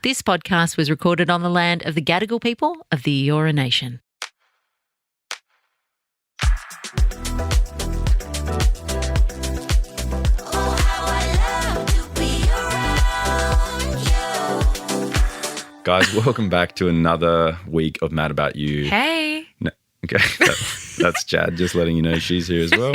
This podcast was recorded on the land of the Gadigal people of the Eora Nation. Guys, welcome back to another week of Mad About You. Hey. No, okay, that's Jad, just letting you know she's here as well.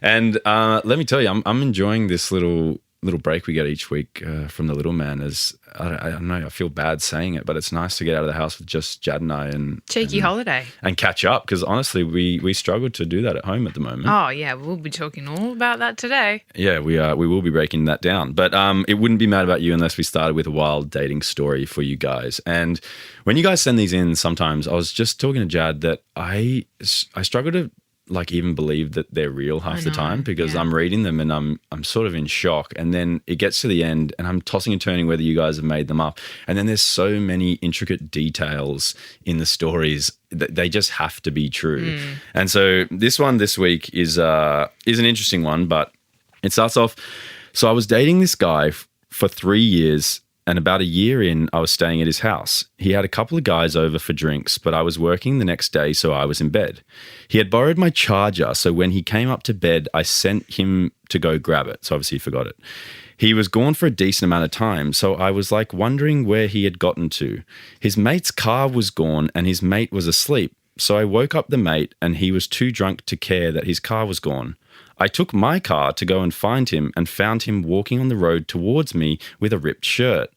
And let me tell you, I'm enjoying this little break we get each week from the little man. As I don't know, I feel bad saying it, but it's nice to get out of the house with just Jad and I and holiday and catch up, because honestly, we struggle to do that at home at the moment. Oh yeah, we'll be talking all about that today. Yeah, we will be breaking that down. But it wouldn't be Mad About You unless we started with a wild dating story for you guys. And when you guys send these in, sometimes I was just talking to Jad that I struggle to even believe that they're real half the time, because I'm reading them and I'm sort of in shock, and then it gets to the end and I'm tossing and turning whether you guys have made them up, and then there's so many intricate details in the stories that they just have to be true. And so this one this week is an interesting one, but it starts off. So I was dating this guy for 3 years, and about a year in, I was staying at his house. He had a couple of guys over for drinks, but I was working the next day, so I was in bed. He had borrowed my charger, so when he came up to bed, I sent him to go grab it. So obviously he forgot it. He was gone for a decent amount of time, so I was wondering where he had gotten to. His mate's car was gone and his mate was asleep. So I woke up the mate and he was too drunk to care that his car was gone. I took my car to go and find him and found him walking on the road towards me with a ripped shirt.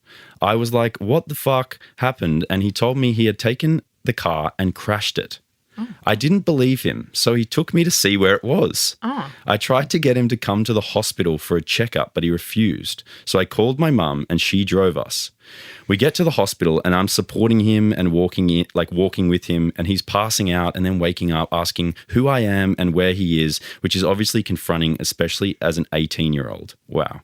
I was like, what the fuck happened? And he told me he had taken the car and crashed it. Oh. I didn't believe him, so he took me to see where it was. Oh. I tried to get him to come to the hospital for a checkup, but he refused. So I called my mum and she drove us. We get to the hospital and I'm supporting him and walking with him, and he's passing out and then waking up asking who I am and where he is, which is obviously confronting, especially as an 18-year-old. Wow.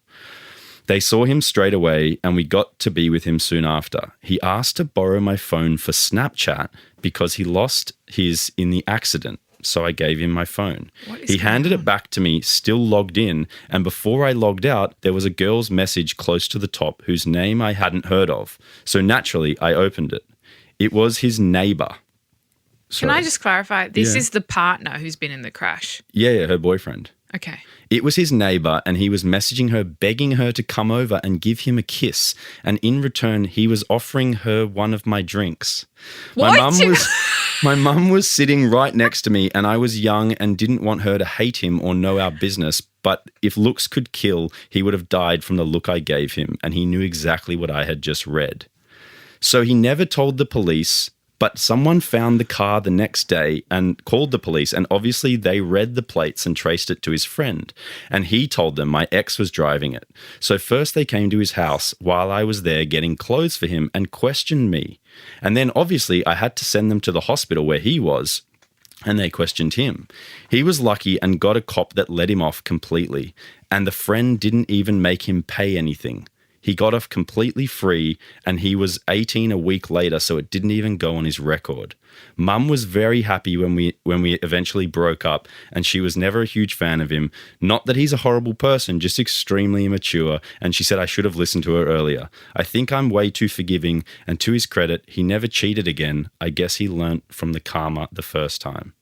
They saw him straight away and we got to be with him soon after. He asked to borrow my phone for Snapchat because he lost his in the accident. So I gave him my phone. He handed it back to me, still logged in, and before I logged out, there was a girl's message close to the top whose name I hadn't heard of. So naturally, I opened it. It was his neighbour. Can I just clarify? This is the partner who's been in the crash. Yeah, her boyfriend. Okay. It was his neighbour, and he was messaging her, begging her to come over and give him a kiss. And in return, he was offering her one of my drinks. What? My mum was sitting right next to me, and I was young and didn't want her to hate him or know our business. But if looks could kill, he would have died from the look I gave him, and he knew exactly what I had just read. So he never told the police. But someone found the car the next day and called the police, and obviously they read the plates and traced it to his friend. And he told them my ex was driving it. So first they came to his house while I was there getting clothes for him and questioned me. And then obviously I had to send them to the hospital where he was, and they questioned him. He was lucky and got a cop that let him off completely. And the friend didn't even make him pay anything. He got off completely free, and he was 18 a week later, so it didn't even go on his record. Mum was very happy when we eventually broke up, and she was never a huge fan of him. Not that he's a horrible person, just extremely immature, and she said I should have listened to her earlier. I think I'm way too forgiving, and to his credit, he never cheated again. I guess he learnt from the karma the first time.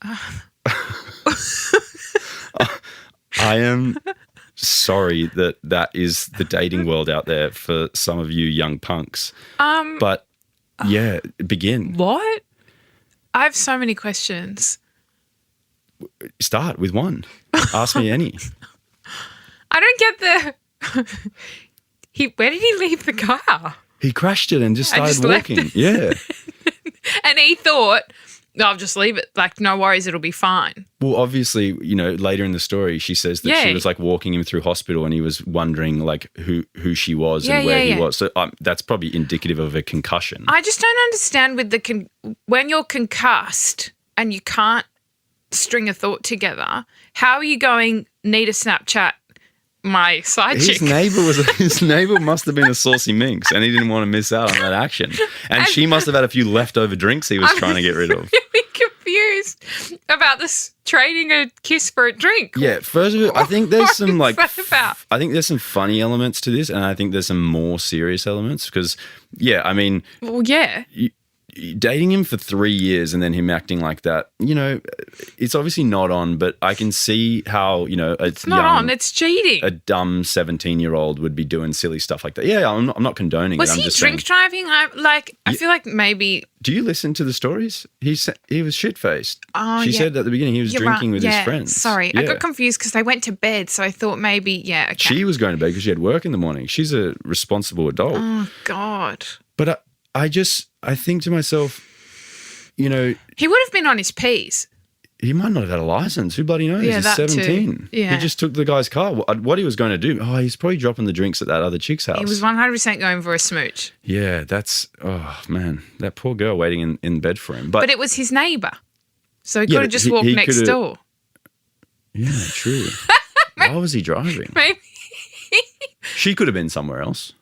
I am sorry that is the dating world out there for some of you young punks. But yeah, begin. What? I have so many questions. Start with one. Ask me any. I don't get where did he leave the car? He crashed it and just started walking. Yeah. And he thought, I'll just leave it. No worries, it'll be fine. Well, obviously, later in the story, she says that she was walking him through hospital and he was wondering who she was and where he was. So that's probably indicative of a concussion. I just don't understand with when you're concussed and you can't string a thought together, how are you going, need a Snapchat my side chick? His neighbour must have been a saucy minx, and he didn't want to miss out on that action. And she must have had a few leftover drinks he was trying to get rid of. I'm really confused. confused about this trading a kiss for a drink. Yeah, first of all, I think there's some What is that about? I think there's some funny elements to this, and I think there's some more serious elements because, yeah, I mean, Well, yeah. dating him for 3 years and then him acting like that, it's obviously not on, but I can see how, It's not on. It's cheating. a dumb 17-year-old would be doing silly stuff like that. Yeah, I'm not condoning Was it. I'm he just drink saying, driving? I feel like maybe. do you listen to the stories? He was shit-faced. Oh, she yeah. said at the beginning he was You're drinking right. with his friends. Sorry. I Yeah. got confused because they went to bed, so I thought maybe, okay. She was going to bed because she had work in the morning. She's a responsible adult. Oh, God. But I think to myself, He would have been on his P's. he might not have had a license. Who bloody knows? Yeah, He's that too. 17. Yeah. He just took the guy's car. What he was going to do, he's probably dropping the drinks at that other chick's house. He was 100% going for a smooch. Yeah, oh man, that poor girl waiting in bed for him. But it was his neighbour. So he Yeah, could have but just walked he next coulda- door. Yeah, true. Why was he driving? Maybe. She could have been somewhere else.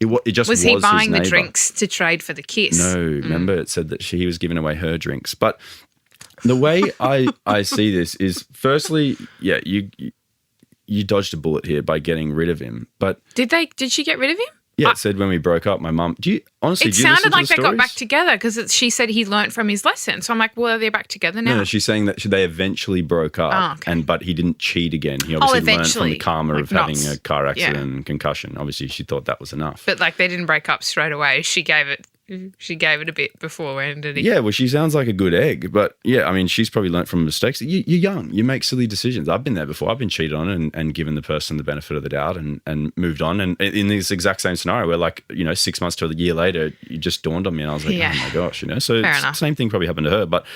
It just Was he buying his the neighbour. drinks to trade for the kiss? No, remember it said that he was giving away her drinks. But the way I see this is, firstly, yeah, you dodged a bullet here by getting rid of him. But Did she get rid of him? yeah, it said when we broke up, my mum. It listen sounded to like the they got back stories? together because she said he learnt from his lesson. So I'm like, well, are they back together now? No, she's saying that they eventually broke up, Oh, okay. but he didn't cheat again. He obviously learned from eventually. the karma Like of having knots. a car accident Yeah. and concussion. Obviously, she thought that was enough. But like they didn't break up straight away. She gave it a bit before, and did he? Yeah, well, she sounds like a good egg, but yeah, I mean, she's probably learnt from mistakes. You're young, you make silly decisions. I've been there before. I've been cheated on and given the person the benefit of the doubt and moved on. And in this exact same scenario where 6 months to a year later, it just dawned on me and I was like, Yeah. oh my gosh, So Fair it's the enough. same thing probably happened to her. But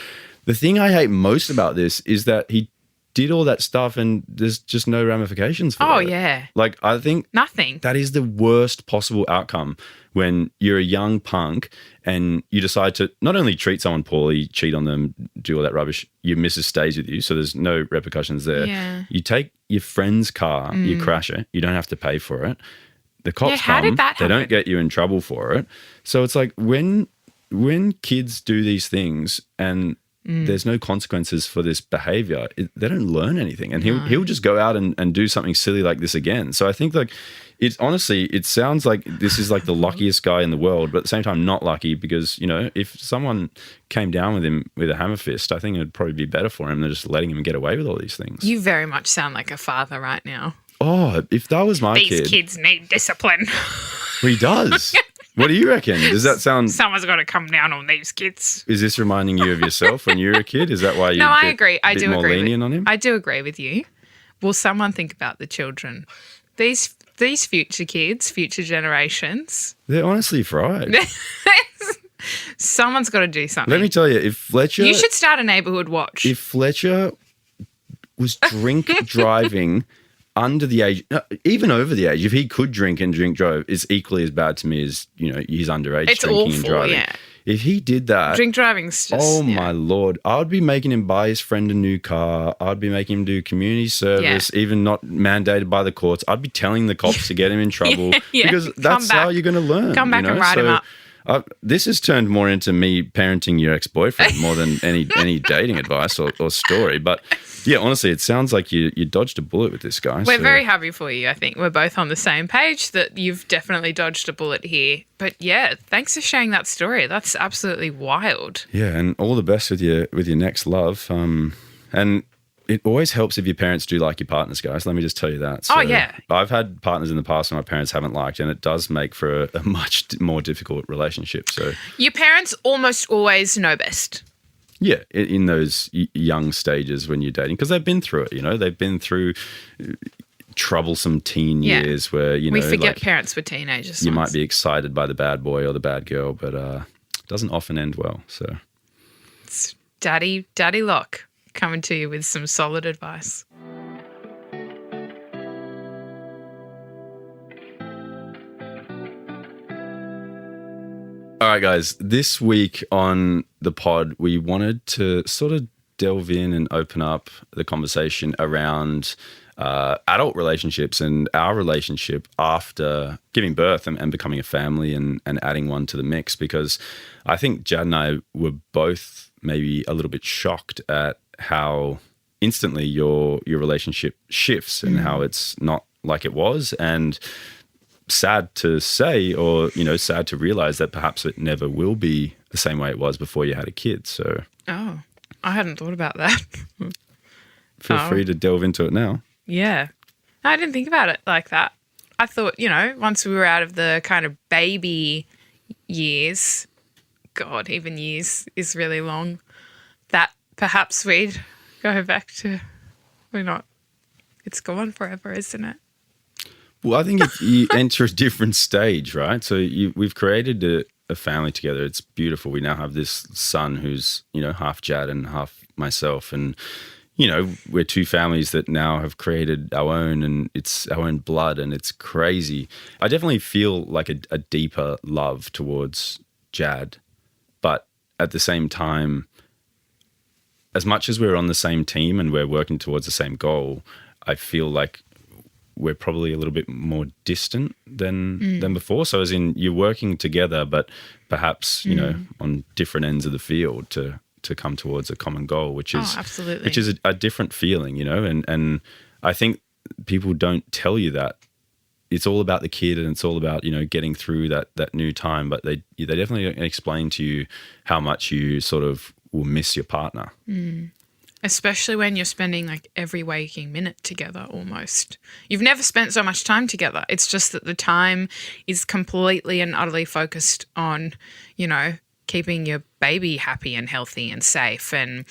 the thing I hate most about this is that he did all that stuff and there's just no ramifications for it. Oh, yeah. Like, I think Nothing. that is the worst possible outcome when you're a young punk and you decide to not only treat someone poorly, cheat on them, do all that rubbish, your missus stays with you, so there's no repercussions there. Yeah. You take your friend's car, you crash it, you don't have to pay for it. The cops how come, did that they don't happen? get you in trouble for it. So it's like when kids do these things and there's no consequences for this behavior, they don't learn anything. And he'll just go out and do something silly like this again. So I think it sounds like this is like the luckiest guy in the world, but at the same time not lucky because, if someone came down with him with a hammer fist, I think it would probably be better for him than just letting him get away with all these things. You very much sound like a father right now. Oh, if that was my These kid. kids need discipline. Well, he does. What do you reckon? Does that sound... Someone's got to come down on these kids. Is this reminding you of yourself when you were a kid? Is that why you No, I get agree. I a bit do more agree. lenient on him? I do agree with you. Will someone think about the children? These future kids, future generations. They're honestly fried. Someone's got to do something. Let me tell you, if Fletcher... You should start a neighbourhood watch. If Fletcher was drink driving under the age, even over the age, if he could drink and drink drive, is equally as bad to me as, he's underage It's drinking and awful, driving. yeah. If he did that... Drink driving's just. Oh yeah. my Lord. I would be making him buy his friend a new car. I'd be making him do community service, even not mandated by the courts. I'd be telling the cops to get him in trouble Yeah. because that's Come how back. you're going to learn. Come back and write him up. This has turned more into me parenting your ex-boyfriend more than any dating advice or story. But yeah, honestly, it sounds like you dodged a bullet with this guy. We're very happy for you. I think we're both on the same page that you've definitely dodged a bullet here. But yeah, thanks for sharing that story. That's absolutely wild. Yeah, and all the best with your next love. And it always helps if your parents do like your partners, guys. Let me just tell you that. Oh, yeah. I've had partners in the past who my parents haven't liked, and it does make for a much more difficult relationship. So Your parents almost always know best. yeah, in those young stages when you're dating, because they've been through it. They've been through troublesome teen Yeah. years where We forget like, parents were teenagers. you might be excited by the bad boy or the bad girl, but it doesn't often end well. So. It's Daddy Locke coming to you with some solid advice. All right, guys, this week on the pod, we wanted to sort of delve in and open up the conversation around adult relationships and our relationship after giving birth and becoming a family and adding one to the mix, because I think Jad and I were both maybe a little bit shocked at how instantly your relationship shifts and how it's not like it was, and sad to say, or sad to realize that perhaps it never will be the same way it was before you had a kid. So Oh, I hadn't thought about that. feel free to delve into it now. Yeah. I didn't think about it like that. I thought, once we were out of the kind of baby years, God, even years is really long, that perhaps we'd go back to, we're not, it's gone forever, isn't it? Well, I think if you enter a different stage, right? So we've created a family together. It's beautiful. We now have this son who's, half Jad and half myself. And, we're two families that now have created our own, and it's our own blood, and it's crazy. I definitely feel like a deeper love towards Jad. But at the same time, as much as we're on the same team and we're working towards the same goal, I feel like we're probably a little bit more distant than before. So as in, you're working together, but perhaps, on different ends of the field to come towards a common goal, which is a different feeling, and I think people don't tell you that. It's all about the kid, and it's all about, getting through that new time, but they definitely explain to you how much you sort of will miss your partner. Especially when you're spending like every waking minute together almost. You've never spent so much time together. It's just that the time is completely and utterly focused on, keeping your baby happy and healthy and safe, and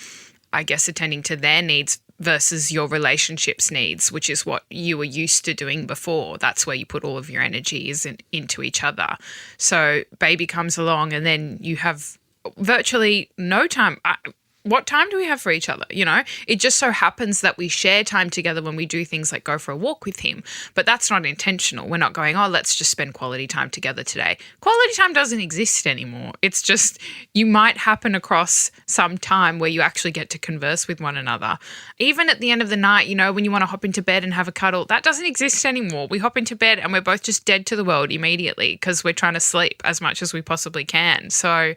I guess attending to their needs versus your relationship's needs, which is what you were used to doing before. That's where you put all of your energy into each other. So baby comes along and then you have virtually no time. What time do we have for each other? It just so happens that we share time together when we do things like go for a walk with him, but that's not intentional. We're not going, oh, let's just spend quality time together today. Quality time doesn't exist anymore. It's just, you might happen across some time where you actually get to converse with one another. Even at the end of the night, when you want to hop into bed and have a cuddle, that doesn't exist anymore. We hop into bed and we're both just dead to the world immediately because we're trying to sleep as much as we possibly can. So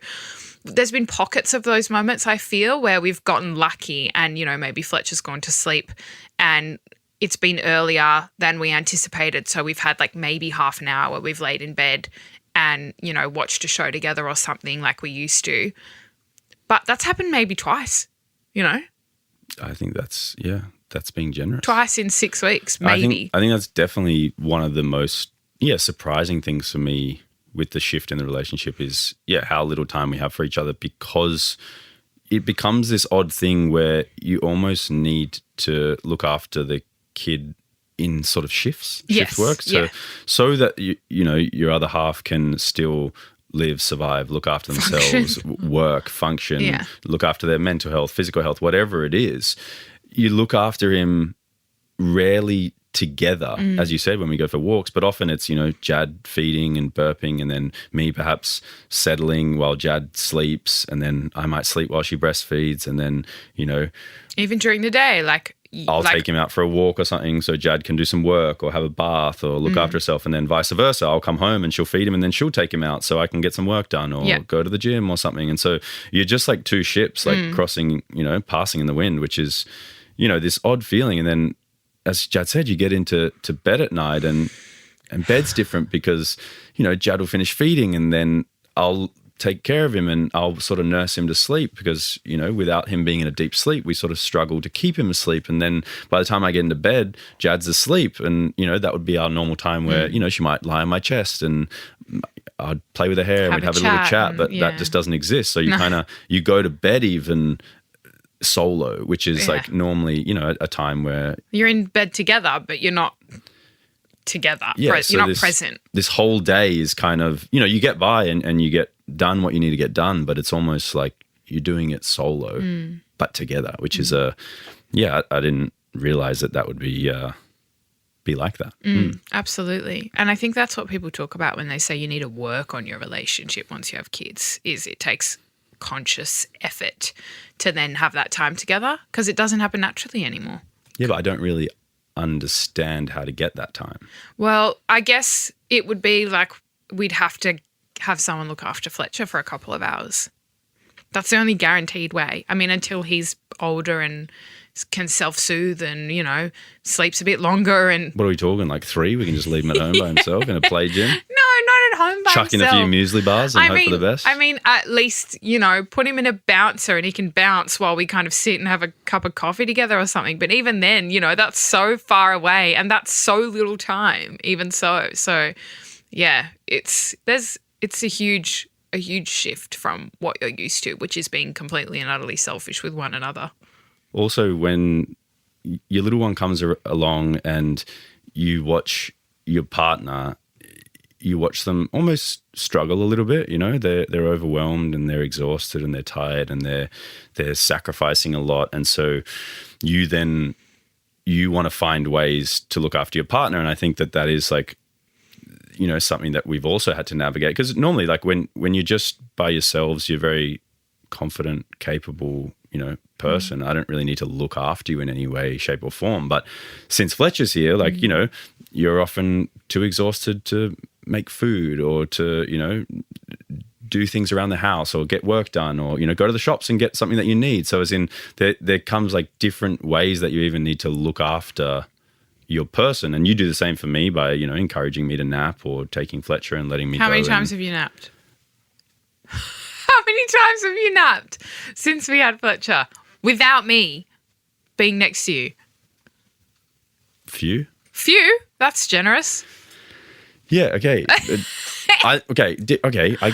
there's been pockets of those moments, I feel, where we've gotten lucky and, maybe Fletcher's gone to sleep and it's been earlier than we anticipated. So we've had like maybe half an hour where we've laid in bed and, watched a show together or something like we used to. But that's happened maybe twice, I think that's being generous. Twice in 6 weeks, maybe. I think that's definitely one of the most, surprising things for me with the shift in the relationship is, how little time we have for each other, because it becomes this odd thing where you almost need to look after the kid in sort of shift work. So that, your other half can still live, survive, look after themselves, work, function, look after their mental health, physical health, whatever it is. You look after him rarely together, as you said, when we go for walks, but often it's, Jad feeding and burping and then me perhaps settling while Jad sleeps, and then I might sleep while she breastfeeds, and then, even during the day, I'll take him out for a walk or something so Jad can do some work or have a bath or look after herself, and then vice versa. I'll come home and she'll feed him and then she'll take him out so I can get some work done or go to the gym or something. And so you're just like two ships crossing, passing in the wind, which is, this odd feeling. And then, as Jad said, you get into bed at night and bed's different because, Jad will finish feeding and then I'll take care of him and I'll sort of nurse him to sleep because, without him being in a deep sleep, we sort of struggle to keep him asleep. And then by the time I get into bed, Jad's asleep and, that would be our normal time where, she might lie on my chest and I'd play with her hair and we'd have a little chat, but that just doesn't exist. So you go to bed even solo, which is like normally, a time where you're in bed together, but you're not together. Yeah, you're not present. This whole day is kind of, you get by and you get done what you need to get done, but it's almost like you're doing it solo, but together, which is I didn't realize that would be like that. Absolutely. And I think that's what people talk about when they say you need to work on your relationship once you have kids, is it takes conscious effort to then have that time together because it doesn't happen naturally anymore. Yeah, but I don't really understand how to get that time. Well, I guess it would be like we'd have to have someone look after Fletcher for a couple of hours. That's the only guaranteed way. I mean, until he's older and can self-soothe and, you know, sleeps a bit longer and... What are we talking, like 3? We can just leave him at home by himself in a play gym? No, not at home by Chuck himself. in a few muesli bars and hope for the best? I mean, at least, you know, put him in a bouncer and he can bounce while we kind of sit and have a cup of coffee together or something. But even then, you know, that's so far away and that's so little time, even so. So, yeah, it's a huge shift from what you're used to, which is being completely and utterly selfish with one another. Also, when your little one comes along and you watch your partner, you watch them almost struggle a little bit. You know, they're overwhelmed and they're exhausted and they're tired and they're sacrificing a lot, and so you want to find ways to look after your partner. And I think that is like, you know, something that we've also had to navigate, because normally, like when you're just by yourselves, you're very confident, capable, you know, person. I don't really need to look after you in any way, shape or form. But since Fletcher's here, like, you know, you're often too exhausted to make food or to, you know, do things around the house or get work done or, you know, go to the shops and get something that you need. So as in there comes like different ways that you even need to look after your person. And you do the same for me by, you know, encouraging me to nap or taking Fletcher and letting me go. How many times have you napped? How many times have you napped since we had Fletcher without me being next to you? Few. That's generous. Yeah. Okay. I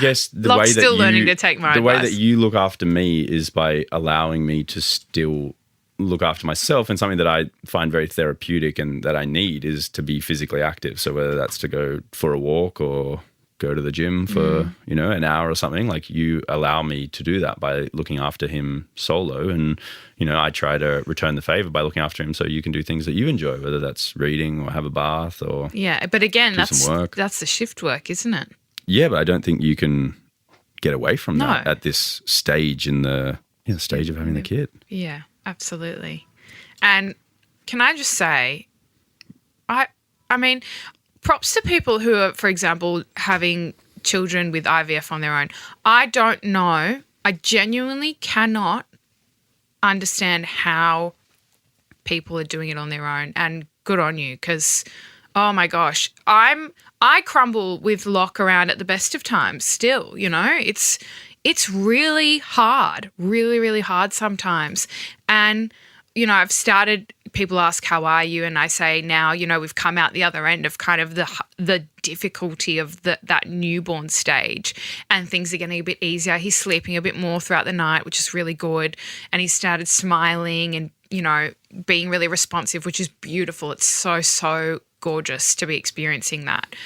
guess the Locke's way that still learning to take my the way advice. that you look after me is by allowing me to still look after myself, and something that I find very therapeutic and that I need is to be physically active. So whether that's to go for a walk or go to the gym for, you know, an hour or something, like you allow me to do that by looking after him solo. And, you know, I try to return the favor by looking after him so you can do things that you enjoy, whether that's reading or have a bath or but again, some work. That's the shift work, isn't it? Yeah, but I don't think you can get away from that No. at this stage in the stage of having the kid. Yeah, absolutely. And can I just say, I mean, props to people who are, for example, having children with IVF on their own. I don't know. I genuinely cannot understand how people are doing it on their own, and good on you, because, oh my gosh, I crumble with Locke around at the best of times still, you know. It's really hard, really, really hard sometimes. And, you know, people ask, how are you? And I say now, you know, we've come out the other end of kind of the difficulty of that newborn stage, and things are getting a bit easier. He's sleeping a bit more throughout the night, which is really good. And he started smiling and, you know, being really responsive, which is beautiful. It's so, so gorgeous to be experiencing that.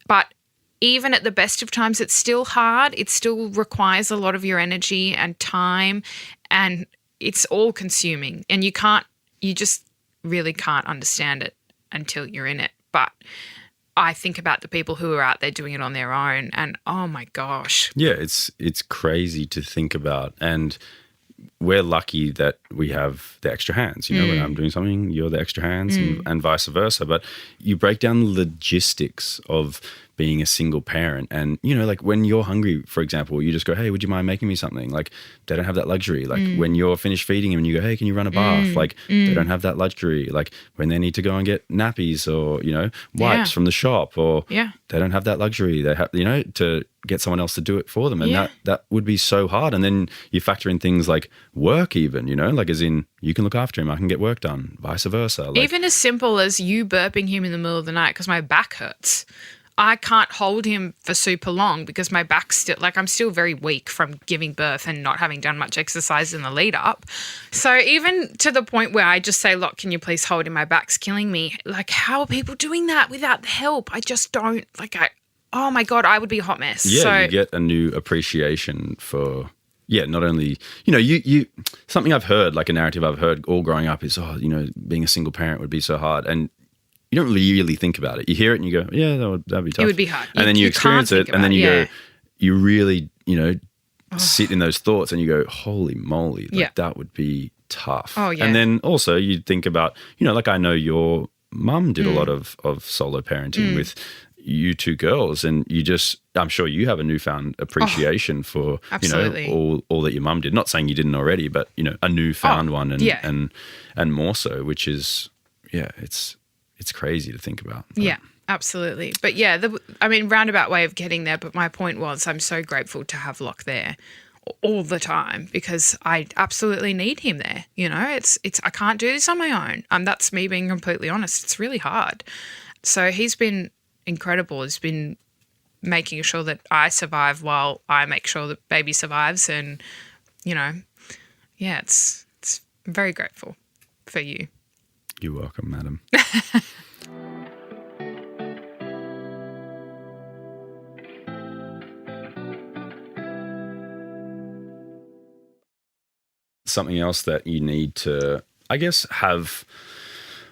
But even at the best of times, it's still hard. It still requires a lot of your energy and time, and it's all consuming, and you just really can't understand it until you're in it. But I think about the people who are out there doing it on their own, and oh my gosh. Yeah, it's crazy to think about. And we're lucky that we have the extra hands. You know, when I'm doing something, you're the extra hands and vice versa. But you break down the logistics of being a single parent, and, you know, like when you're hungry, for example, you just go, hey, would you mind making me something? Like, they don't have that luxury. Like when you're finished feeding him and you go, hey, can you run a bath? Like they don't have that luxury. Like when they need to go and get nappies or, you know, wipes from the shop, or they don't have that luxury. They have, you know, to get someone else to do it for them. And that would be so hard. And then you factor in things like work even, you know, like as in you can look after him, I can get work done, vice versa. Like, even as simple as you burping him in the middle of the night because my back hurts. I can't hold him for super long because my back's still, like, I'm still very weak from giving birth and not having done much exercise in the lead up. So even to the point where I just say, look, can you please hold him? My back's killing me. Like, how are people doing that without the help? I just don't, like, oh my God, I would be a hot mess. Yeah, so, you get a new appreciation for, not only, you know, you something I've heard, like a narrative I've heard all growing up is, oh, you know, being a single parent would be so hard. And you don't really think about it. You hear it and you go, yeah, that'd be tough. It would be hard. And then you experience it, and then you go, you really, you know, Oh. sit in those thoughts and you go, holy moly, like that would be tough. Oh, yeah. And then also you think about, you know, like I know your mum did a lot of solo parenting with, you two girls, and I'm sure you have a newfound appreciation for, absolutely. all that your mum did. Not saying you didn't already, but, a newfound one and more so, which is, it's crazy to think about. But. Yeah, absolutely. But roundabout way of getting there. But my point was, I'm so grateful to have Locke there all the time because I absolutely need him there. It's I can't do this on my own. That's me being completely honest. It's really hard. So he's been incredible. He's been making sure that I survive while I make sure that baby survives. And, it's I'm very grateful for you. You're welcome, madam. Something else that you need to, I guess, have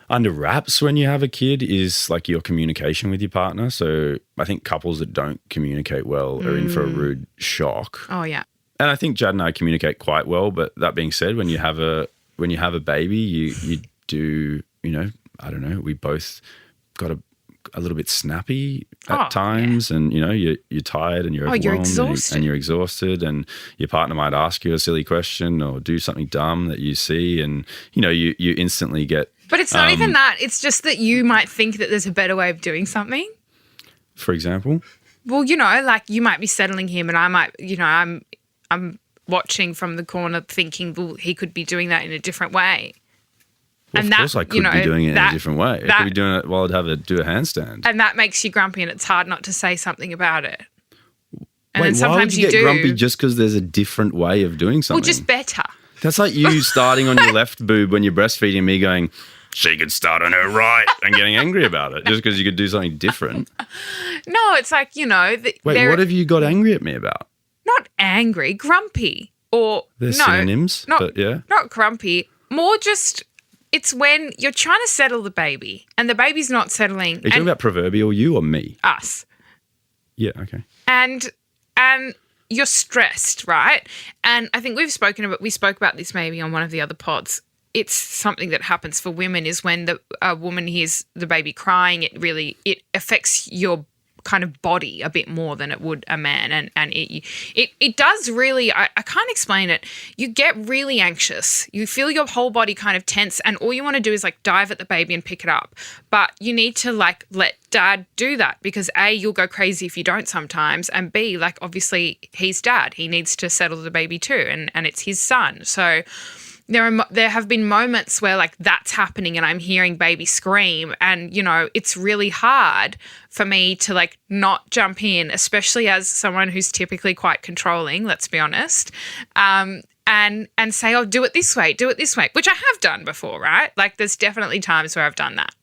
under wraps when you have a kid is like your communication with your partner. So I think couples that don't communicate well are in for a rude shock. Oh, yeah. And I think Jad and I communicate quite well. But that being said, when you have a baby, you do, I don't know, we both got a little bit snappy at times, and you're tired and you're overwhelmed, you're exhausted. and you're exhausted, and your partner might ask you a silly question or do something dumb that you see, and you instantly get. But it's not even that. It's just that you might think that there's a better way of doing something. For example? Well, like you might be settling him, and I might, I'm watching from the corner thinking, well, he could be doing that in a different way. Well, of course I could be doing it in a different way. I could be doing it while I'd have to do a handstand. And that makes you grumpy, and it's hard not to say something about it. And Wait, then sometimes why would you get do. grumpy just because there's a different way of doing something? Well, just better. That's like you starting on your left boob when you're breastfeeding me going, she could start on her right, and getting angry about it just because you could do something different. No, it's like, Wait, what have you got angry at me about? Not angry, grumpy. Or they're synonyms, but yeah. Not grumpy. More just, it's when you're trying to settle the baby and the baby's not settling. Are you talking about proverbial you or me? Us. Yeah, okay. And you're stressed, right? And I think we spoke about this maybe on one of the other pods. It's something that happens for women is when a woman hears the baby crying, it affects your kind of body a bit more than it would a man, and it does really. I can't explain it. You get really anxious. You feel your whole body kind of tense, and all you want to do is like dive at the baby and pick it up. But you need to like let dad do that because A, you'll go crazy if you don't sometimes, and B, like obviously he's dad. He needs to settle the baby too, and it's his son. So there have been moments where like that's happening and I'm hearing baby scream, and it's really hard for me to like not jump in, especially as someone who's typically quite controlling, let's be honest, and say, oh, do it this way, which I have done before, right? Like there's definitely times where I've done that.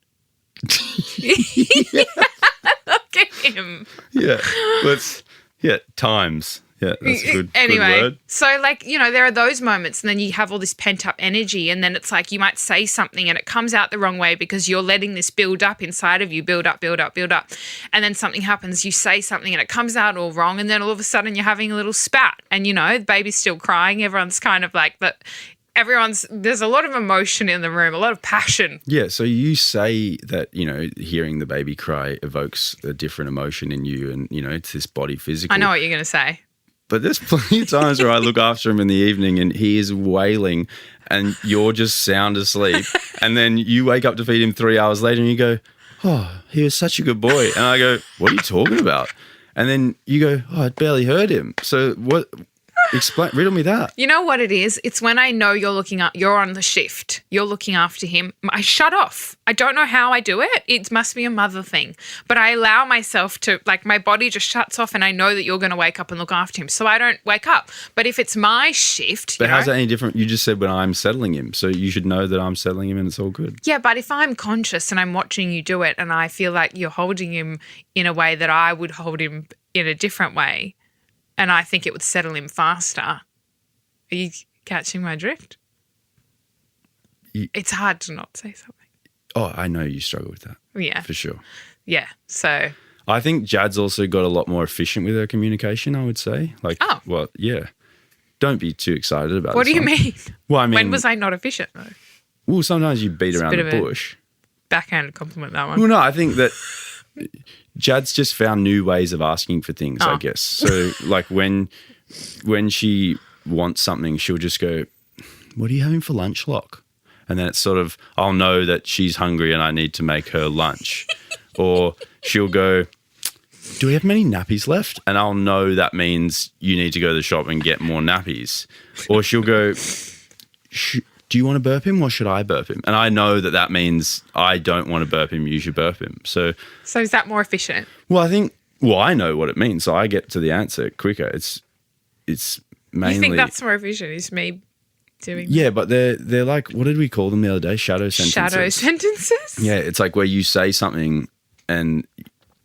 Look at him. Times. Yeah, that's a good word. So like, there are those moments, and then you have all this pent up energy, and then it's like you might say something and it comes out the wrong way because you're letting this build up inside of you, build up. And then something happens, you say something and it comes out all wrong, and then all of a sudden you're having a little spat, and the baby's still crying. Everyone's kind of like that. There's a lot of emotion in the room, a lot of passion. Yeah, so you say that, hearing the baby cry evokes a different emotion in you, and, it's this body physical. I know what you're going to say. But there's plenty of times where I look after him in the evening and he is wailing and you're just sound asleep. And then you wake up to feed him 3 hours later and you go, oh, he was such a good boy. And I go, what are you talking about? And then you go, oh, I barely heard him. So what? Riddle me that. You know what it is? It's when I know you're on the shift. You're looking after him. I shut off. I don't know how I do it. It must be a mother thing. But I allow myself to, like, my body just shuts off, and I know that you're going to wake up and look after him. So I don't wake up. But if it's my shift, But how's that any different? You just said when I'm settling him. So you should know that I'm settling him and it's all good. Yeah, but if I'm conscious and I'm watching you do it and I feel like you're holding him in a way that I would hold him in a different way, and I think it would settle him faster. Are you catching my drift? It's hard to not say something. Oh, I know you struggle with that. Yeah. For sure. Yeah, so. I think Jad's also got a lot more efficient with her communication, I would say. Well, yeah. Don't be too excited about it. What do you mean? Well, I mean. When was I not efficient, though? Well, sometimes you beat around the bush. Backhanded compliment, that one. Well, no, I think that Jad's just found new ways of asking for things, I guess. So like when she wants something, she'll just go, "What are you having for lunch, Lock?" And then it's sort of, I'll know that she's hungry and I need to make her lunch. Or she'll go, "Do we have many nappies left?" And I'll know that means you need to go to the shop and get more nappies. Or she'll go, "Do you want to burp him or should I burp him?" And I know that means I don't want to burp him, you should burp him. So is that more efficient? Well, I know what it means, so I get to the answer quicker. It's mainly... You think that's more efficient, is me doing Yeah, but they're like, what did we call them the other day? Shadow sentences. Shadow sentences? Yeah, it's like where you say something and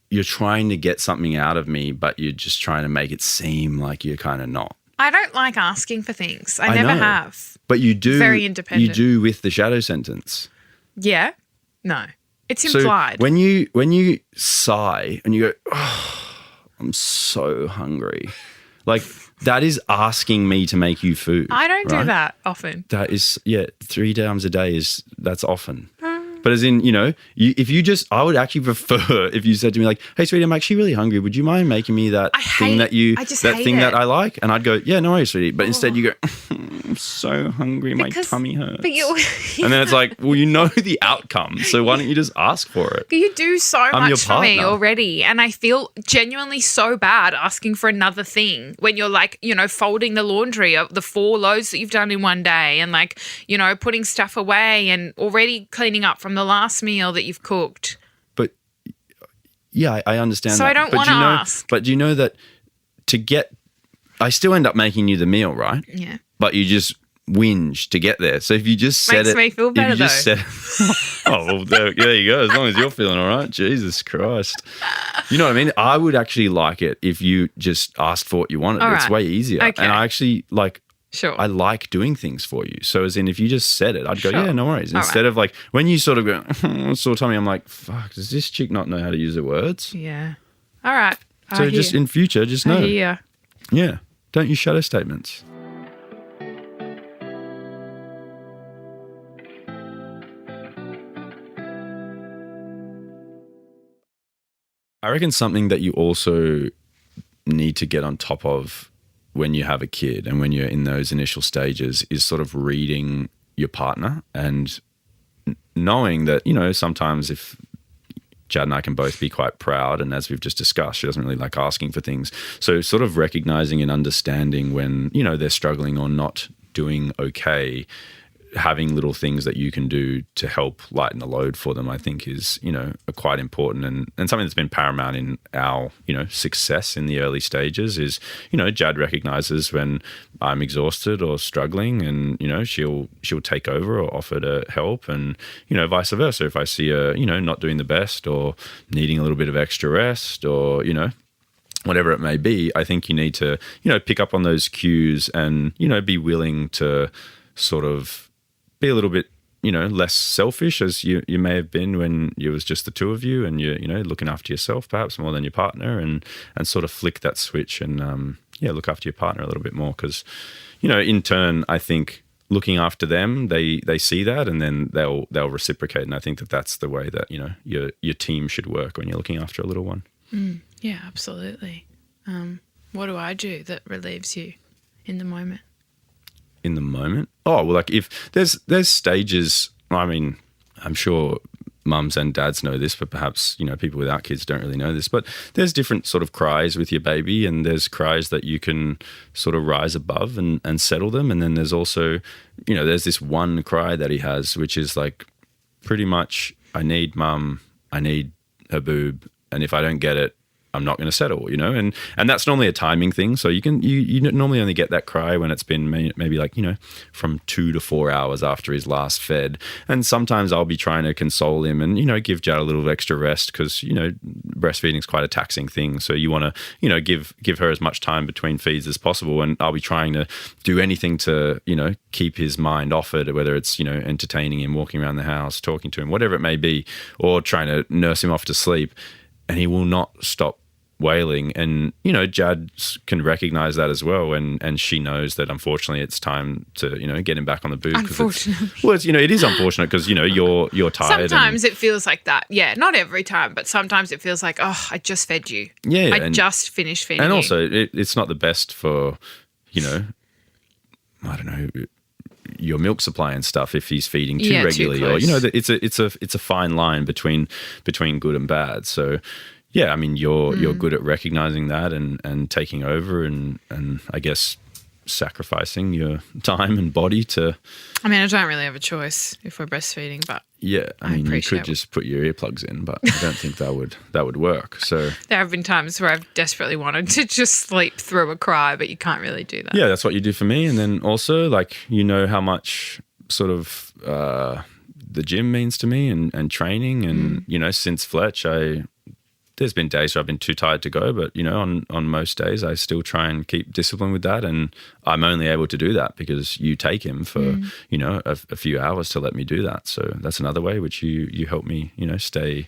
you're trying to get something out of me, but you're just trying to make it seem like you're kind of not. I don't like asking for things. I never know. have. But you do. Very independent. You do with the shadow sentence. Yeah? No. It's implied. So when you sigh and you go, "Oh, I'm so hungry," like that is asking me to make you food. I don't right? do that often. That is, 3 times a day that's often. But as in, I would actually prefer if you said to me like, "Hey, sweetie, I'm actually really hungry. Would you mind making me that thing that I like?" And I'd go, "Yeah, no worries, sweetie." But instead you go, "I'm so hungry. My tummy hurts." But and then it's like, well, you know the outcome. So why don't you just ask for it? But you do so I'm your much for me partner. already. And I feel genuinely so bad asking for another thing when you're like, folding the laundry of the 4 loads that you've done in one day and like, putting stuff away and already cleaning up from the last meal that you've cooked. But yeah, I understand so that. I don't want to ask. But do you know that I still end up making you the meal, right? Yeah. But you just whinge to get there. So if you just said Makes me feel better, oh, well, there you go. As long as you're feeling all right. Jesus Christ. You know what I mean? I would actually like it if you just asked for what you wanted. All It's right. way easier. Okay. And I actually Sure. I like doing things for you. So as in, if you just said it, I'd go, Sure. "Yeah, no worries." All Instead of like, when you sort of go, sort of tell me, I'm like, fuck, does this chick not know how to use her words? Yeah. All right. So just in future, just know. Yeah. Yeah. Don't use shadow statements. I reckon something that you also need to get on top of when you have a kid and when you're in those initial stages is sort of reading your partner and knowing that, sometimes if Jad and I can both be quite proud, and as we've just discussed, she doesn't really like asking for things. So sort of recognizing and understanding when, they're struggling or not doing okay, having little things that you can do to help lighten the load for them, I think is, quite important and something that's been paramount in our, success in the early stages is, Jad recognizes when I'm exhausted or struggling and, she'll take over or offer to help and, vice versa. If I see her, not doing the best or needing a little bit of extra rest or, whatever it may be, I think you need to, pick up on those cues and, be willing to sort of be a little bit, less selfish as you may have been when it was just the two of you and you're, looking after yourself perhaps more than your partner and sort of flick that switch and, look after your partner a little bit more because, in turn, I think looking after them, they see that and then they'll reciprocate. And I think that's the way that, your team should work when you're looking after a little one. Yeah, absolutely. What do I do that relieves you in the moment? In the moment? Oh, well, like if there's stages, I mean, I'm sure mums and dads know this, but perhaps, people without kids don't really know this, but there's different sort of cries with your baby and there's cries that you can sort of rise above and settle them. And then there's also, there's this one cry that he has, which is like pretty much, "I need mum, I need her boob, and if I don't get it, I'm not going to settle," and that's normally a timing thing. So you normally only get that cry when it's been maybe like, from 2 to 4 hours after his last fed. And sometimes I'll be trying to console him and, give Jad a little extra rest because, breastfeeding is quite a taxing thing. So you want to, give her as much time between feeds as possible. And I'll be trying to do anything to, keep his mind off it, whether it's, entertaining him, walking around the house, talking to him, whatever it may be, or trying to nurse him off to sleep. And he will not stop wailing, and Jad can recognize that as well, and she knows that unfortunately it's time to get him back on the booze. Unfortunately, it is unfortunate because you're tired. Sometimes it feels like that. Yeah, not every time, but sometimes it feels like, oh, I just fed you. Yeah, I just finished feeding you. And also, it's not the best for I don't know, your milk supply and stuff if he's feeding too regularly, too or close. it's a fine line between good and bad. So yeah, I mean you're good at recognizing that and taking over and I guess sacrificing your time and body to. I mean, I don't really have a choice if we're breastfeeding, but yeah, I mean you could just put your earplugs in, but I don't think that would work. So there have been times where I've desperately wanted to just sleep through a cry, but you can't really do that. Yeah, that's what you do for me. And then also, like, how much sort of the gym means to me and training. And, since Fletch, there's been days where I've been too tired to go, but, on most days I still try and keep discipline with that. And I'm only able to do that because you take him for, a few hours to let me do that. So that's another way which you help me, stay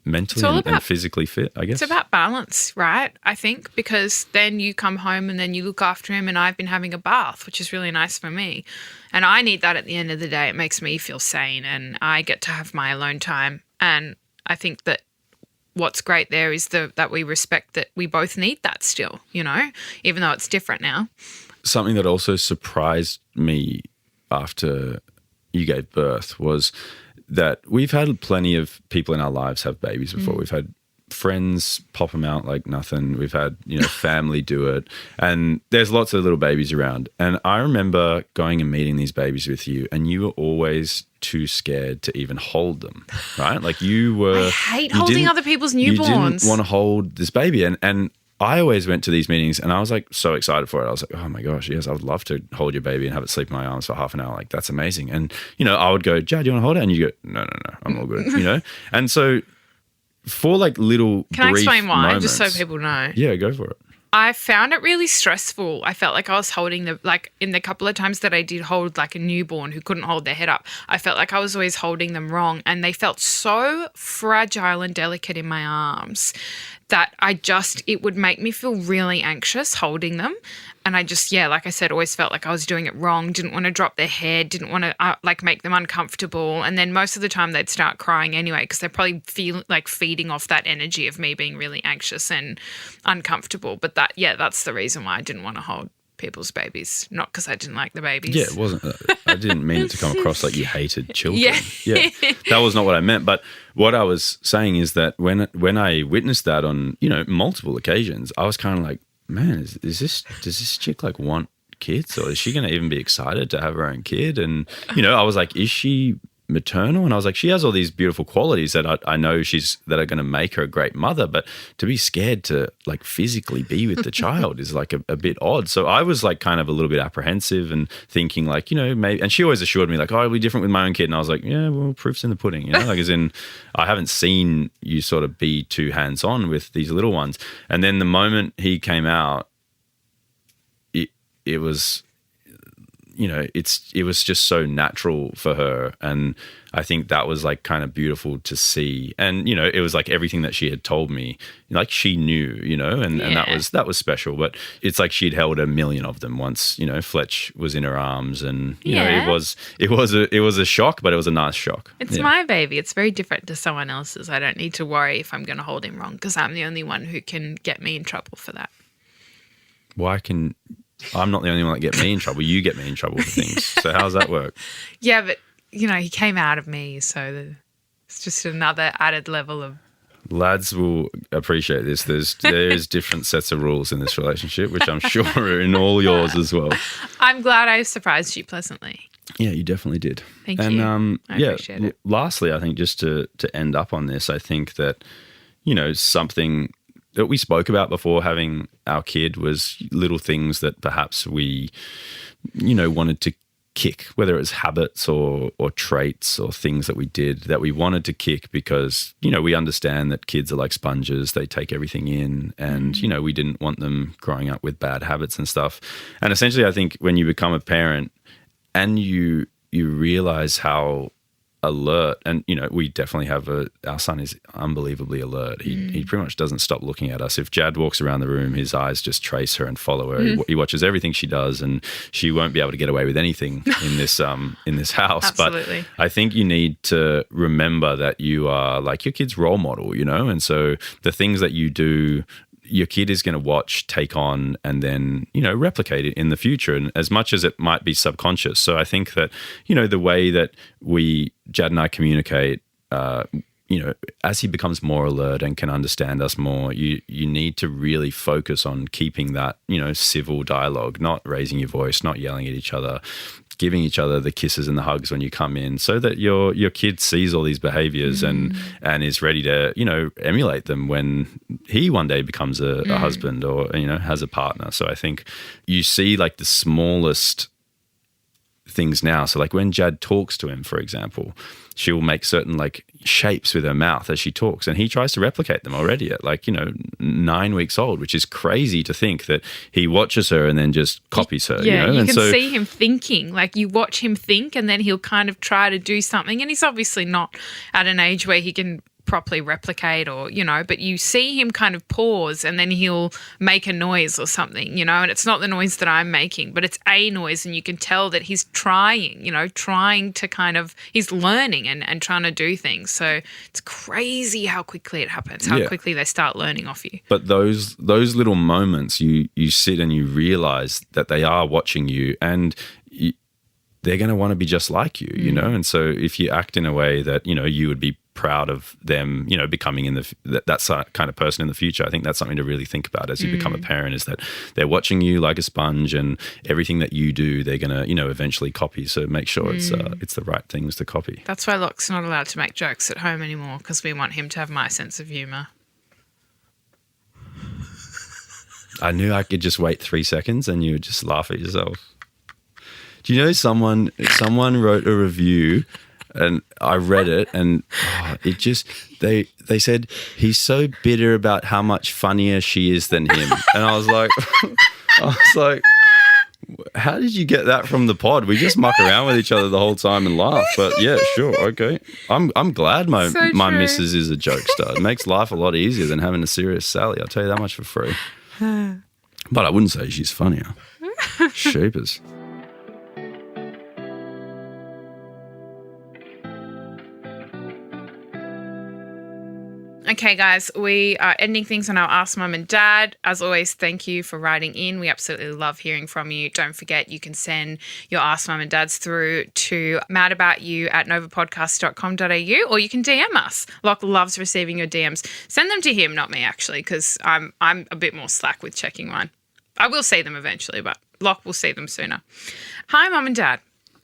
mentally and physically fit, I guess. It's about balance, right? I think, because then you come home and then you look after him, and I've been having a bath, which is really nice for me. And I need that at the end of the day. It makes me feel sane and I get to have my alone time. And I think that what's great there is that we respect that we both need that still, even though it's different now. Something that also surprised me after you gave birth was that we've had plenty of people in our lives have babies before. We've had friends pop them out like nothing. We've had, family do it. And there's lots of little babies around. And I remember going and meeting these babies with you, and you were always too scared to even hold them, right? Like I hate holding other people's newborns. You didn't want to hold this baby. And I always went to these meetings and I was like so excited for it. I was like, oh my gosh, yes, I would love to hold your baby and have it sleep in my arms for half an hour. Like, that's amazing. And, I would go, Jad, do you want to hold it? And you go, no, I'm all good, And so for like little Can I explain why, moments, just so people know? Yeah, go for it. I found it really stressful. I felt like I was holding in the couple of times that I did hold like a newborn who couldn't hold their head up, I felt like I was always holding them wrong, and they felt so fragile and delicate in my arms that it would make me feel really anxious holding them. And I just, like I said, always felt like I was doing it wrong, didn't want to drop their head, didn't want to make them uncomfortable. And then most of the time they'd start crying anyway, because they probably feel like feeding off that energy of me being really anxious and uncomfortable. But that's the reason why I didn't want to hold people's babies, not because I didn't like the babies. Yeah, it wasn't. I didn't mean it to come across like you hated children. Yeah. That was not what I meant. But what I was saying is that when I witnessed that on multiple occasions, I was kind of like, man, does this chick like want kids, or is she going to even be excited to have her own kid? And I was like, is she maternal? And I was like, she has all these beautiful qualities that I know that are going to make her a great mother, but to be scared to like physically be with the child is like a bit odd. So I was like kind of a little bit apprehensive and thinking like, maybe, and she always assured me like, oh, it'll be different with my own kid. And I was like, yeah, well, proof's in the pudding, like as in I haven't seen you sort of be too hands-on with these little ones. And then the moment he came out, it was, it was just so natural for her. And I think that was like kind of beautiful to see. And, it was like everything that she had told me, like she knew, and that was special. But it's like she'd held a million of them once, Fletch was in her arms, and, it was a shock, but it was a nice shock. It's my baby. It's very different to someone else's. I don't need to worry if I'm going to hold him wrong, because I'm the only one who can get me in trouble for that. I'm not the only one that get me in trouble. You get me in trouble for things. So how does that work? Yeah, but, he came out of me, so it's just another added level of... Lads will appreciate this. There's different sets of rules in this relationship, which I'm sure are in all yours as well. I'm glad I surprised you pleasantly. Yeah, you definitely did. Thank you. I appreciate it. Lastly, I think just to end up on this, I think that, something that we spoke about before having our kid was little things that perhaps we, wanted to kick, whether it was habits or traits or things that we did that we wanted to kick because, we understand that kids are like sponges. They take everything in and, we didn't want them growing up with bad habits and stuff. And essentially, I think when you become a parent and you realize how alert, and we definitely have our son is unbelievably alert. He pretty much doesn't stop looking at us. If Jad walks around the room, his eyes just trace her and follow her. He watches everything she does, and she won't be able to get away with anything in this house. Absolutely. But I think you need to remember that you are like your kid's role model, and so the things that you do, your kid is going to watch, take on, and then, replicate it in the future. And as much as it might be subconscious. So I think that, the way that Jad and I communicate, as he becomes more alert and can understand us more, you need to really focus on keeping that, civil dialogue, not raising your voice, not yelling at each other, giving each other the kisses and the hugs when you come in, so that your kid sees all these behaviors and is ready to, emulate them when he one day becomes a husband or, has a partner. So I think you see like the smallest things now. So like when Jad talks to him, for example, she will make certain like shapes with her mouth as she talks, and he tries to replicate them already at 9 weeks old, which is crazy to think that he watches her and then just copies her. Yeah, you can see him thinking. Like you watch him think, and then he'll kind of try to do something, and he's obviously not at an age where he can properly replicate or, but you see him kind of pause and then he'll make a noise or something, and it's not the noise that I'm making, but it's a noise, and you can tell that he's trying to kind of, he's learning and trying to do things. So it's crazy how quickly it happens, how quickly they start learning off you. But those little moments, you sit and you realize that they are watching you, and they're going to want to be just like you, and so if you act in a way that, you would be proud of them, becoming that kind of person in the future. I think that's something to really think about as you become a parent, is that they're watching you like a sponge, and everything that you do, they're going to, eventually copy. So make sure it's the right things to copy. That's why Locke's not allowed to make jokes at home anymore, because we want him to have my sense of humour. I knew I could just wait 3 seconds and you would just laugh at yourself. Do you know someone wrote a review, and I read it, and it just, they said, he's so bitter about how much funnier she is than him. And I was like, how did you get that from the pod? We just muck around with each other the whole time and laugh. But yeah, sure, okay. I'm glad my missus is a jokester. It makes life a lot easier than having a serious Sally. I'll tell you that much for free. But I wouldn't say she's funnier. Sheepers. Okay, guys, we are ending things on our Ask Mum and Dad. As always, thank you for writing in. We absolutely love hearing from you. Don't forget, you can send your Ask Mum and Dads through to madaboutyu@novapodcast.com.au, or you can DM us. Locke loves receiving your DMs. Send them to him, not me, actually, because I'm a bit more slack with checking mine. I will see them eventually, but Locke will see them sooner. Hi, Mum and Dad.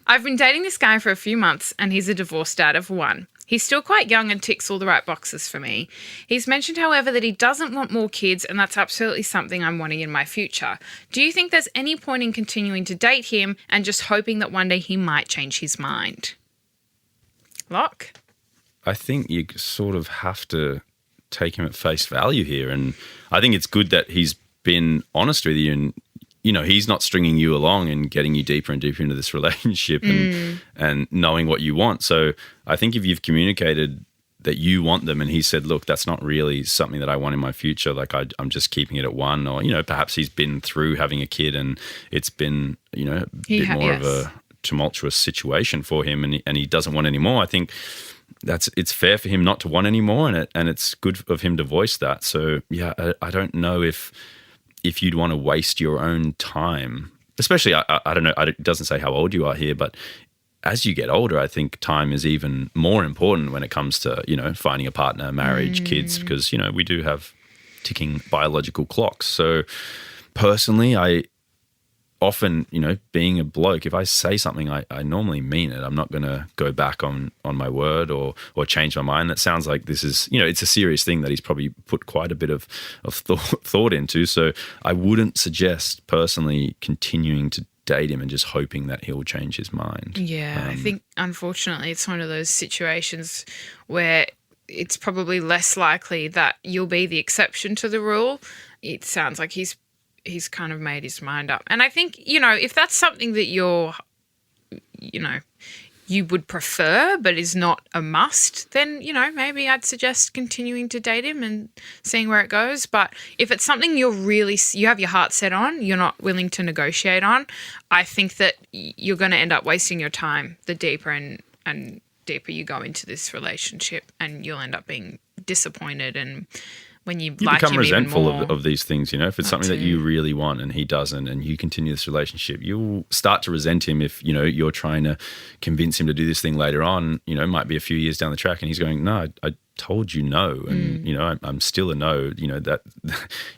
I've been dating this guy for a few months, and he's a divorced dad of one. He's still quite young and ticks all the right boxes for me. He's mentioned, however, that he doesn't want more kids, and that's absolutely something I'm wanting in my future. Do you think there's any point in continuing to date him and just hoping that one day he might change his mind? Locke? I think you sort of have to take him at face value here, and I think it's good that he's been honest with you, and he's not stringing you along and getting you deeper and deeper into this relationship and knowing what you want. So I think if you've communicated that you want them and he said, look, that's not really something that I want in my future, like I'm just keeping it at one, or, perhaps he's been through having a kid and it's been, a bit more of a tumultuous situation for him and he doesn't want any more. I think it's fair for him not to want any more, and it's good of him to voice that. So yeah, I don't know if you'd want to waste your own time, especially, I don't know, it doesn't say how old you are here, but as you get older, I think time is even more important when it comes to, finding a partner, marriage, kids, because, we do have ticking biological clocks. So personally, I often, being a bloke, if I say something, I normally mean it. I'm not going to go back on my word or change my mind. That sounds like this is, it's a serious thing that he's probably put quite a bit of thought into. So I wouldn't suggest personally continuing to date him and just hoping that he'll change his mind. Yeah, I think unfortunately it's one of those situations where it's probably less likely that you'll be the exception to the rule. It sounds like he's kind of made his mind up. And I think, if that's something that you're, you would prefer but is not a must, then, maybe I'd suggest continuing to date him and seeing where it goes. But if it's something you have your heart set on, you're not willing to negotiate on, I think that you're going to end up wasting your time the deeper and deeper you go into this relationship, and you'll end up being disappointed. And when you like become him resentful even more, of these things, if it's something that you really want and he doesn't, and you continue this relationship, you'll start to resent him if, you're trying to convince him to do this thing later on, it might be a few years down the track and he's going, no, I told you no. And, I'm still a no, that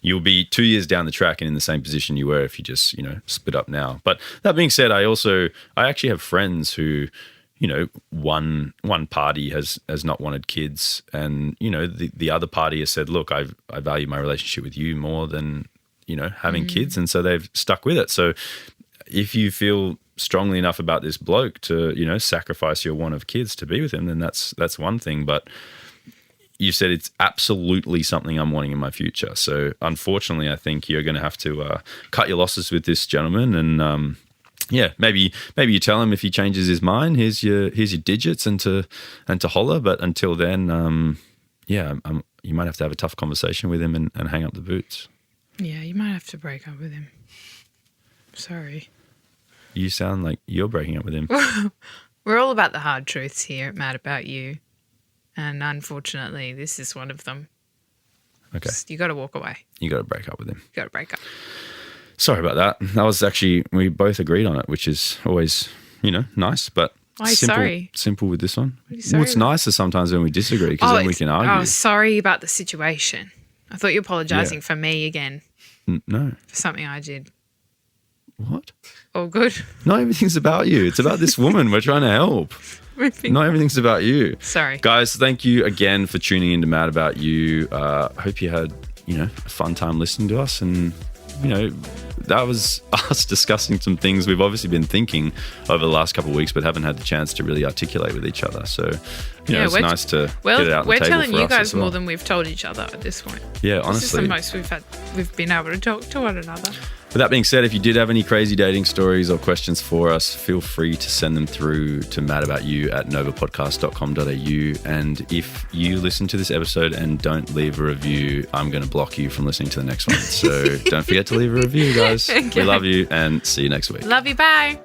you'll be 2 years down the track and in the same position you were if you just, split up now. But that being said, I actually have friends who, one party has not wanted kids, and the other party has said, look, I value my relationship with you more than having kids, and so they've stuck with it. So if you feel strongly enough about this bloke to sacrifice your want of kids to be with him, then that's one thing. But you said it's absolutely something I'm wanting in my future. So unfortunately, I think you're going to have to cut your losses with this gentleman, and yeah, maybe you tell him if he changes his mind, here's your digits and to holler. But until then, you might have to have a tough conversation with him and hang up the boots. Yeah, you might have to break up with him. Sorry. You sound like you're breaking up with him. We're all about the hard truths here at Mad About You, and unfortunately, this is one of them. Okay. You got to walk away. You got to break up with him. You got to break up. Sorry about that. That was actually, we both agreed on it, which is always, nice, but Why sorry? Simple with this one. What are you sorry Well, it's nicer sometimes when we disagree because then we can argue. Oh, sorry about the situation. I thought you were apologising for me again. No. For something I did. What? All good. Not everything's about you. It's about this woman. We're trying to help. Not everything's about you. Sorry. Guys, thank you again for tuning in to Mad About You. I hope you had, a fun time listening to us, and that was us discussing some things we've obviously been thinking over the last couple of weeks, but haven't had the chance to really articulate with each other. So, it's nice to get it out on the table for us. We're telling you guys as well. more than we've told each other at this point. Yeah, honestly. This is the most we've been able to talk to one another. With that being said, if you did have any crazy dating stories or questions for us, feel free to send them through to madaboutYou@novapodcast.com.au. And if you listen to this episode and don't leave a review, I'm going to block you from listening to the next one. So don't forget to leave a review, guys. Okay. We love you, and see you next week. Love you. Bye.